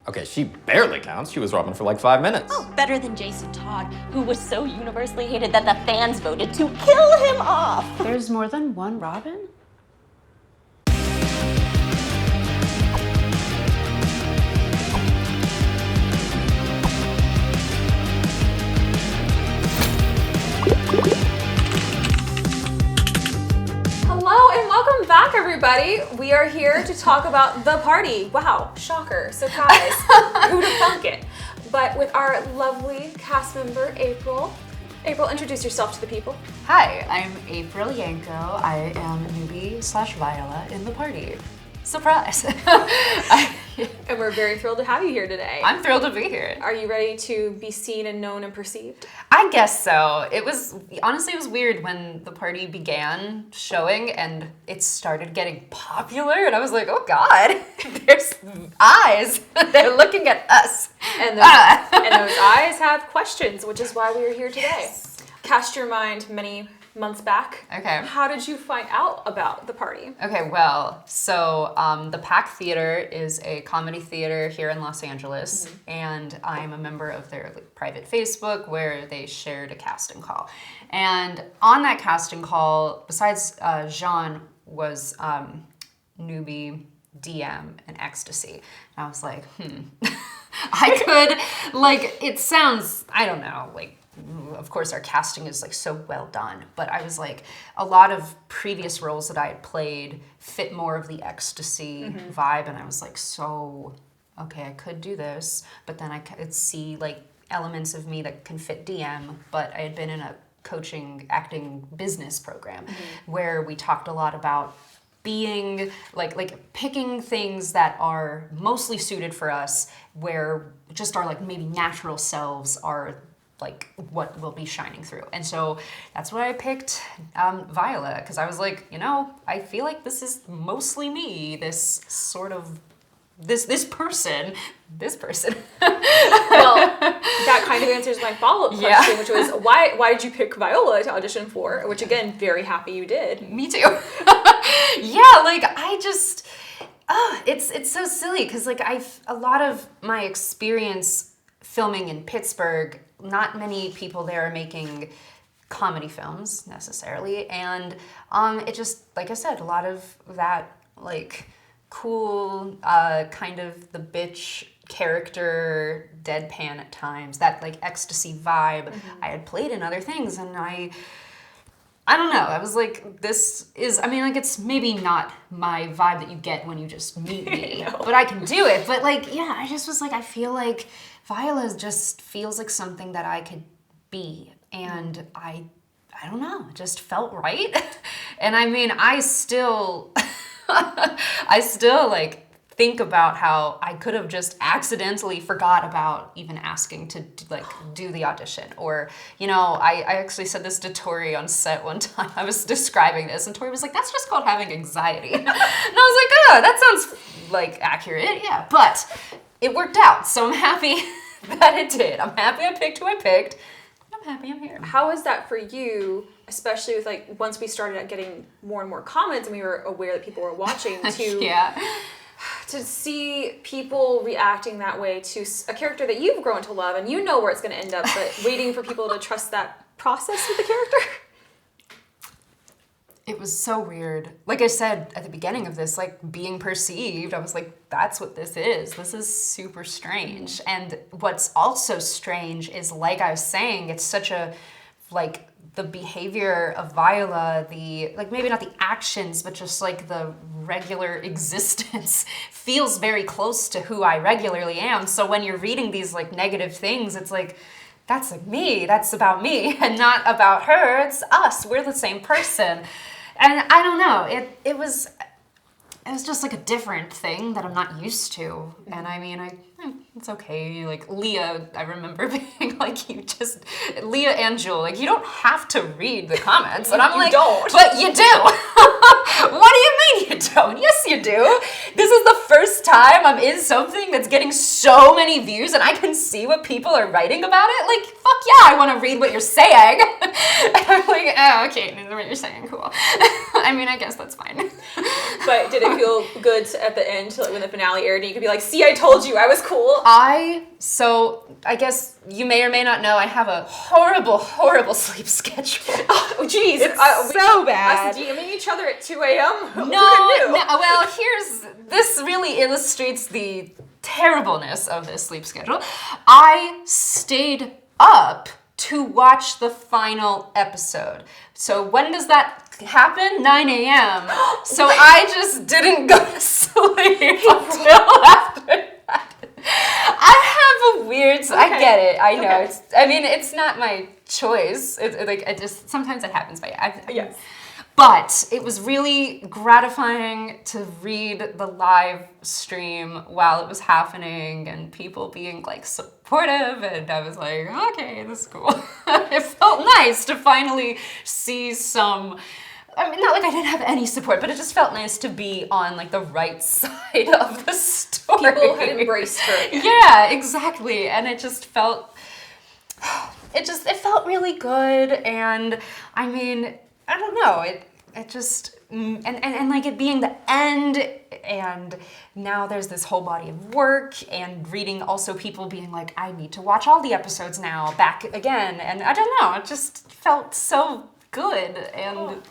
Okay, she barely counts. She was Robin for like 5 minutes. Oh, better than Jason Todd, who was so universally hated that the fans voted to kill him off. There's more than one Robin? Hello and welcome back, everybody. We are here to talk about The Party. Wow, shocker, surprise, who'd have thunk it? But with our lovely cast member, April. April, introduce yourself to the people. Hi, I'm April Yanko. I am newbie / Viola in The Party. Surprise! And we're very thrilled to have you here today. I'm thrilled to be here. Are you ready to be seen and known and perceived? I guess so. Honestly, it was weird when The Party began showing and it started getting popular, and I was like, oh God, there's eyes. They're looking at us. And those eyes have questions, which is why we are here today. Yes. Cast your mind many months back. Okay. How did you find out about The Party? Okay, well, so the Pack Theater is a comedy theater here in Los Angeles, and I'm a member of their private Facebook where they shared a casting call. And on that casting call, besides Jean, was newbie, DM, and Ecstasy. And I was like, I could, it sounds, I don't know, of course our casting is so well done, but I was like, a lot of previous roles that I had played fit more of the Ecstasy vibe, and I was like, so okay, I could do this, but then I could see elements of me that can fit DM. But I had been in a coaching acting business program where we talked a lot about being picking things that are mostly suited for us, where just our maybe natural selves are what will be shining through. And so that's why I picked Viola, because I was like, I feel like this is mostly me, this sort of, this person. Well, that kind of answers my follow-up question, which was, why did you pick Viola to audition for? Which again, very happy you did. Me too. It's so silly, because a lot of my experience filming in Pittsburgh, not many people there are making comedy films necessarily, and it just, like I said, a lot of that cool kind of the bitch character, deadpan at times, that Ecstasy vibe I had played in other things, and I don't know, I was like, this is, it's maybe not my vibe that you get when you just meet me, but I can do it. But I just was I feel like Viola just feels like something that I could be, and I don't know, it just felt right. And I still think about how I could have just accidentally forgot about even asking to do the audition. Or, I actually said this to Tori on set one time. I was describing this, and Tori was like, that's just called having anxiety. And I was like, oh, that sounds accurate, yeah. But it worked out, so I'm happy that it did. I'm happy I picked who I picked. I'm happy I'm here. How is that for you, especially with once we started getting more and more comments and we were aware that people were watching, to see people reacting that way to a character that you've grown to love, and where it's going to end up, but waiting for people to trust that process with the character? It was so weird. Like I said at the beginning of this, being perceived, I was like, that's what this is. This is super strange. And what's also strange is, like I was saying, it's such a, the behavior of Viola, the, maybe not the actions, but just the regular existence feels very close to who I regularly am. So when you're reading these negative things, it's that's me, that's about me, and not about her, it's us, we're the same person. And I don't know, it was just a different thing that I'm not used to. And it's okay. Leah, I remember being Leah and Jewel, you don't have to read the comments. And I'm you don't. But you do. What do you mean you don't? Yes, you do. This is the first time I'm in something that's getting so many views and I can see what people are writing about it, like, fuck yeah, I want to read what you're saying. And I'm like, oh, okay, I know what you're saying, cool. I mean, I guess that's fine. But did it feel good at the end, like when the finale aired, and you could be like, see, I told you, I was cool? So I guess you may or may not know, I have a horrible sleep schedule. Oh, geez. It's so bad. Us DMing each other at 2 a.m.? No, well, this really illustrates the terribleness of this sleep schedule. I stayed up to watch the final episode. So when does that happen? 9 a.m. So I just didn't go to sleep until after that. I have a weird, okay. I get it, I know. Okay. It's not my choice. Sometimes it happens by yes. But it was really gratifying to read the live stream while it was happening and people being like supportive, and I was like, okay, this is cool. It felt nice to finally see some, not like I didn't have any support, but it just felt nice to be on like the right side of the story. People had embraced her again. Yeah, exactly. And it just felt, it felt really good, and I don't know, it just, and like it being the end, and now there's this whole body of work, and reading also people being like, I need to watch all the episodes now, back again, and I don't know, it just felt so good, and,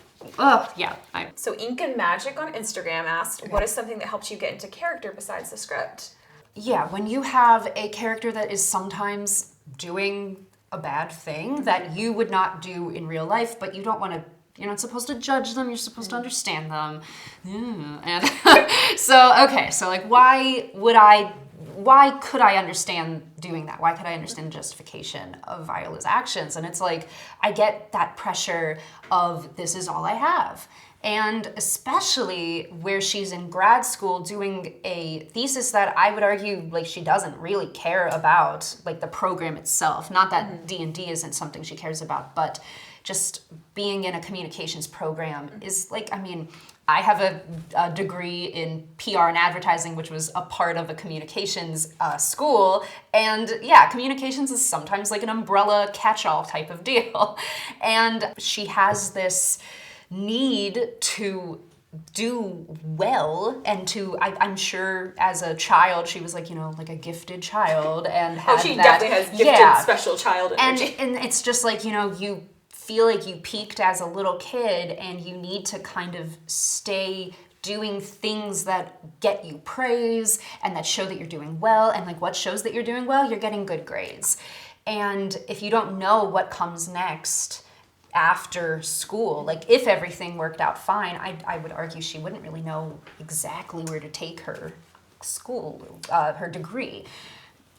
yeah. So Ink and Magic on Instagram asked, what is something that helped you get into character besides the script? Yeah, when you have a character that is sometimes doing a bad thing that you would not do in real life, but you don't want to, you're not supposed to judge them, you're supposed to understand them. And so like why could I understand doing that? Why could I understand the justification of Viola's actions? And it's like, I get that pressure of this is all I have. And especially where she's in grad school doing a thesis that I would argue like she doesn't really care about, like the program itself. Not that D&D isn't something she cares about, but just being in a communications program is like, I have a degree in PR and advertising, which was a part of a communications school. And yeah, communications is sometimes like an umbrella catch-all type of deal. And she has this need to do well, and I'm sure as a child she was like, like a gifted child, and had she definitely has gifted special child energy. And it's just like, you feel like you peaked as a little kid and you need to kind of stay doing things that get you praise and that show that you're doing well, and like what shows that you're doing well, you're getting good grades. And if you don't know what comes next after school, like if everything worked out fine, I would argue she wouldn't really know exactly where to take her school, her degree.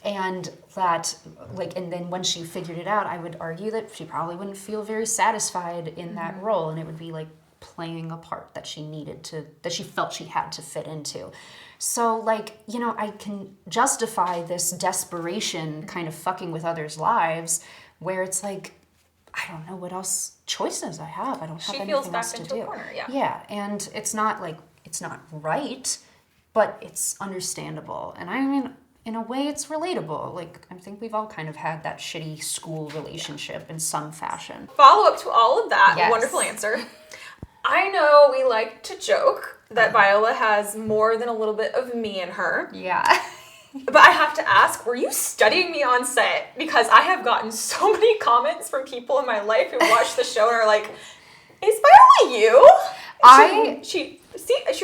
And that, like, and then when she figured it out, I would argue that she probably wouldn't feel very satisfied in that role, and it would be like playing a part that she needed to, that she felt she had to fit into. So like, I can justify this desperation kind of fucking with others' lives, where it's like, I don't know what else choices I have. I don't have anything else to do. She feels backed into a corner, yeah. Yeah, and it's not like, it's not right, but it's understandable. And in a way, it's relatable. Like, I think we've all kind of had that shitty school relationship in some fashion. Follow up to all of that, yes. Wonderful answer. I know we like to joke that Viola has more than a little bit of me in her. Yeah. But I have to ask, were you studying me on set? Because I have gotten so many comments from people in my life who watch the show and are like, is Viola you? She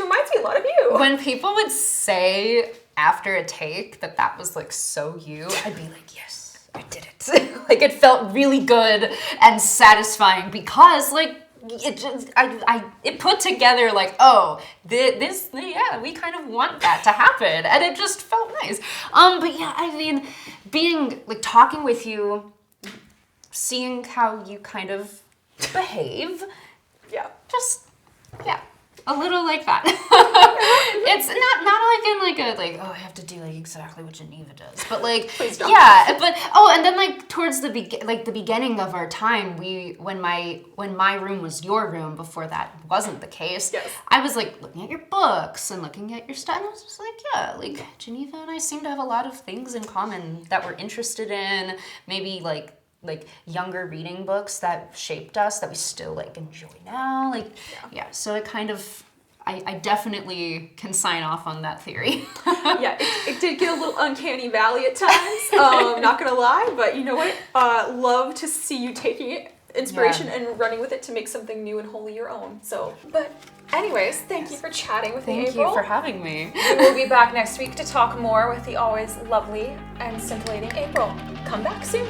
reminds me a lot of you. When people would say after a take that was like so you, I'd be like, yes, I did it. Like it felt really good and satisfying because like it put together like, oh, this yeah, we kind of want that to happen, and it just felt nice. But yeah, being like talking with you, seeing how you kind of behave, yeah, just yeah. A little like that. It's not like in oh I have to do like exactly what Geneva does, but like yeah, but and then like towards the beginning of our time, when my room was your room before that wasn't the case. Yes. I was like looking at your books and looking at your stuff, and I was just like like Geneva and I seem to have a lot of things in common that we're interested in. Maybe like younger reading books that shaped us that we still like enjoy now. So it kind of I definitely can sign off on that theory. Yeah, it did get a little uncanny valley at times, not gonna lie, but you know what? Love to see you taking inspiration and running with it to make something new and wholly your own. So, but anyways, thank you for chatting with me, April. Thank you for having me. We will be back next week to talk more with the always lovely and scintillating April. Come back soon.